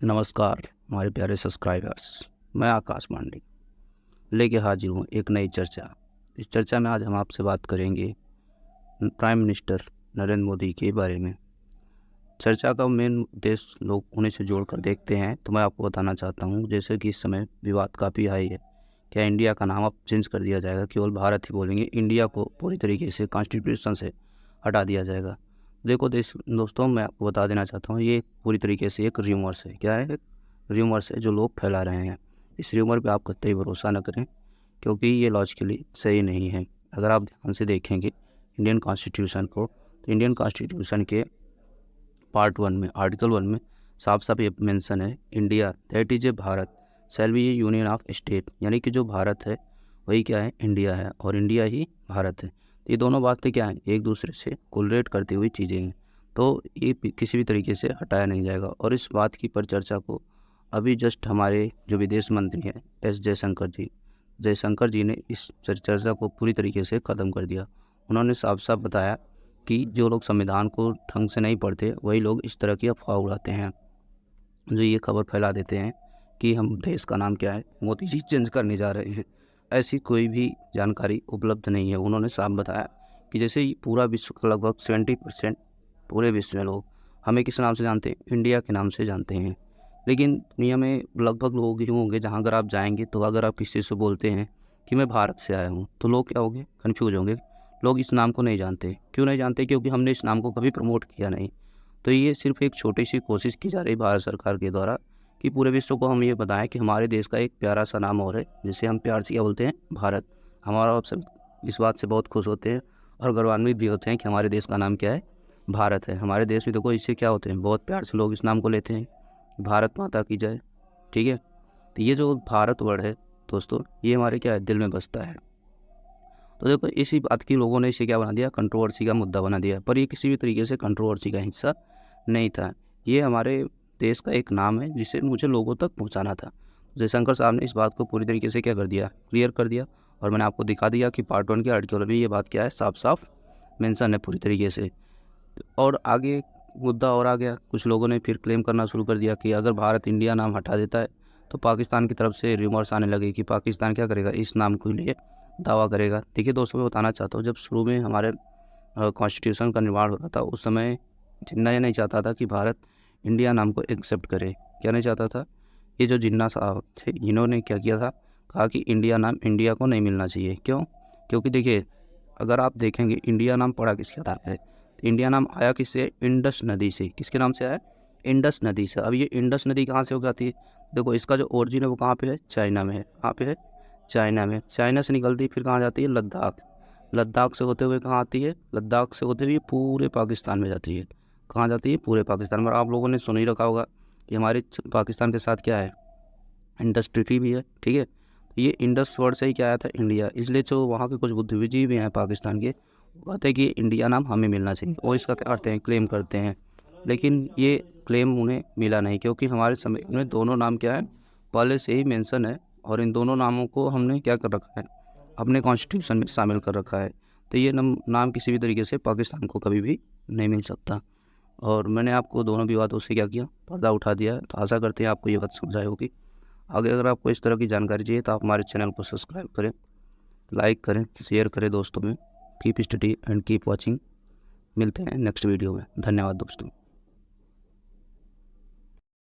नमस्कार हमारे प्यारे सब्सक्राइबर्स। मैं आकाश मांडे लेके हाजिर हूँ एक नई चर्चा। इस चर्चा में आज हम आपसे बात करेंगे प्राइम मिनिस्टर नरेंद्र मोदी के बारे में। चर्चा का मेन उद्देश्य लोग उन्हें से जोड़कर देखते हैं, तो मैं आपको बताना चाहता हूँ जैसे कि इस समय विवाद काफ़ी हाई है। क्या इंडिया का नाम अब चेंज कर दिया जाएगा, केवल भारत ही बोलेंगे, इंडिया को पूरी तरीके से कॉन्स्टिट्यूशन से हटा दिया जाएगा? देखो दोस्तों, मैं आपको बता देना चाहता हूँ ये पूरी तरीके से एक र्यूमर्स है। क्या है? र्यूमर्स है जो लोग फैला रहे हैं। इस र्यूमर पे आप कतई भरोसा न करें, क्योंकि ये लॉजिकली सही नहीं है। अगर आप ध्यान से देखेंगे इंडियन कॉन्स्टिट्यूशन को, तो इंडियन कॉन्स्टिट्यूशन के पार्ट 1 में आर्टिकल 1 में साफ साफ ये मेंशन है, India that is a Bharat shall be A union of state, यानी कि जो भारत है वही क्या है? इंडिया है, और इंडिया ही भारत है। तो ये दोनों बातें क्या हैं? एक दूसरे से कोलरेट करती हुई चीज़ें हैं, तो ये किसी भी तरीके से हटाया नहीं जाएगा। और इस बात की परिचर्चा को अभी जस्ट हमारे जो विदेश मंत्री हैं एस जयशंकर जी ने इस चर्चा को पूरी तरीके से ख़त्म कर दिया। उन्होंने साफ साफ बताया कि जो लोग संविधान को ढंग से नहीं पढ़ते वही लोग इस तरह की अफवाह उड़ाते हैं, जो ये खबर फैला देते हैं कि हम देश का नाम क्या है मोदी जी चेंज करने जा रहे हैं। ऐसी कोई भी जानकारी उपलब्ध नहीं है। उन्होंने साफ बताया कि जैसे ही पूरा विश्व का लगभग 70% पूरे विश्व में लोग हमें किस नाम से जानते हैं? इंडिया के नाम से जानते हैं। लेकिन दुनिया में लगभग लोग ही होंगे जहाँ अगर आप जाएंगे तो अगर आप किसी से बोलते हैं कि मैं भारत से आया हूँ, तो लोग क्या होंगे? कन्फ्यूज होंगे। लोग इस नाम को नहीं जानते। क्यों नहीं जानते? क्योंकि हमने इस नाम को कभी प्रमोट किया नहीं। तो ये सिर्फ एक छोटी सी कोशिश की जा रही भारत सरकार के द्वारा कि पूरे विश्व को हम ये बताएं कि हमारे देश का एक प्यारा सा नाम और है, जिसे हम प्यार से क्या बोलते हैं? भारत। हमारा आप सब इस बात से बहुत खुश होते हैं और गौरवान्वित भी होते हैं कि हमारे देश का नाम क्या है? भारत है। हमारे देश में देखो इससे क्या होते हैं, बहुत प्यार से लोग इस नाम को लेते हैं, भारत माता की जय। ठीक है, तो ये जो भारत वर्ड है दोस्तों, ये हमारे क्या है? दिल में बसता है। तो देखो इसी बात की लोगों ने इसे क्या बना दिया? कंट्रोवर्सी का मुद्दा बना दिया। पर ये किसी भी तरीके से कंट्रोवर्सी का हिस्सा नहीं था। ये हमारे देश का एक नाम है जिसे मुझे लोगों तक पहुंचाना था। जयशंकर साहब ने इस बात को पूरी तरीके से क्या कर दिया? क्लियर कर दिया। और मैंने आपको दिखा दिया कि पार्ट 1 के आर्टिकल में ये बात क्या है? साफ साफ मेंशन है पूरी तरीके से। और आगे मुद्दा और आ गया, कुछ लोगों ने फिर क्लेम करना शुरू कर दिया कि अगर भारत इंडिया नाम हटा देता है तो पाकिस्तान की तरफ से रिमोर्स आने लगे कि पाकिस्तान क्या करेगा? इस नाम के लिए दावा करेगा। देखिए दोस्तों, मैं बताना चाहता हूँ, जब शुरू में हमारे कॉन्स्टिट्यूशन का निर्माण हो रहा था उस समय जिन्ना ये नहीं चाहता था कि भारत इंडिया नाम को एक्सेप्ट करे। क्या नहीं चाहता था? ये जो जिन्ना साहब थे, इन्होंने क्या किया था? कहा कि इंडिया नाम इंडिया को नहीं मिलना चाहिए। क्यों? क्योंकि देखिए, अगर आप देखेंगे इंडिया नाम पड़ा किसके आधार पर? तो इंडिया नाम आया किससे? इंडस नदी से। किसके नाम से आया? इंडस नदी से। अब ये इंडस नदी कहाँ से हो जाती है? देखो इसका जो ओरिजिन है वो कहाँ पे है? चाइना में है। कहाँ पे है? चाइना में। चाइना से निकलती फिर कहाँ जाती है? लद्दाख। लद्दाख से होते हुए कहाँ आती है? लद्दाख से होते हुए पूरे पाकिस्तान में जाती है। कहाँ जाती है? पूरे पाकिस्तान में। आप लोगों ने सुन ही रखा होगा कि हमारे पाकिस्तान के साथ क्या है? इंडस ट्रीटी भी है। ठीक है, तो ये इंडस वर्ड से ही क्या आया था? इंडिया। इसलिए जो वहाँ के कुछ बुद्धिजीवी भी हैं पाकिस्तान के, वो कहते हैं कि इंडिया नाम हमें मिलना चाहिए, और इसका क्या करते हैं? क्लेम करते हैं। लेकिन ये क्लेम उन्हें मिला नहीं, क्योंकि हमारे समय में दोनों नाम क्या है? पहले से ही मेंशन है, और इन दोनों नामों को हमने क्या कर रखा है? अपने कॉन्स्टिट्यूशन में शामिल कर रखा है। तो ये नाम किसी भी तरीके से पाकिस्तान को कभी भी नहीं मिल सकता। और मैंने आपको दोनों विवादों से क्या किया? पर्दा उठा दिया है। तो आशा करते हैं आपको ये बात समझ आई होगी। आगे अगर आपको इस तरह की जानकारी चाहिए तो आप हमारे चैनल को सब्सक्राइब करें, लाइक करें, शेयर करें दोस्तों में। Keep study and keep watching. मिलते हैं नेक्स्ट वीडियो में। धन्यवाद दोस्तों।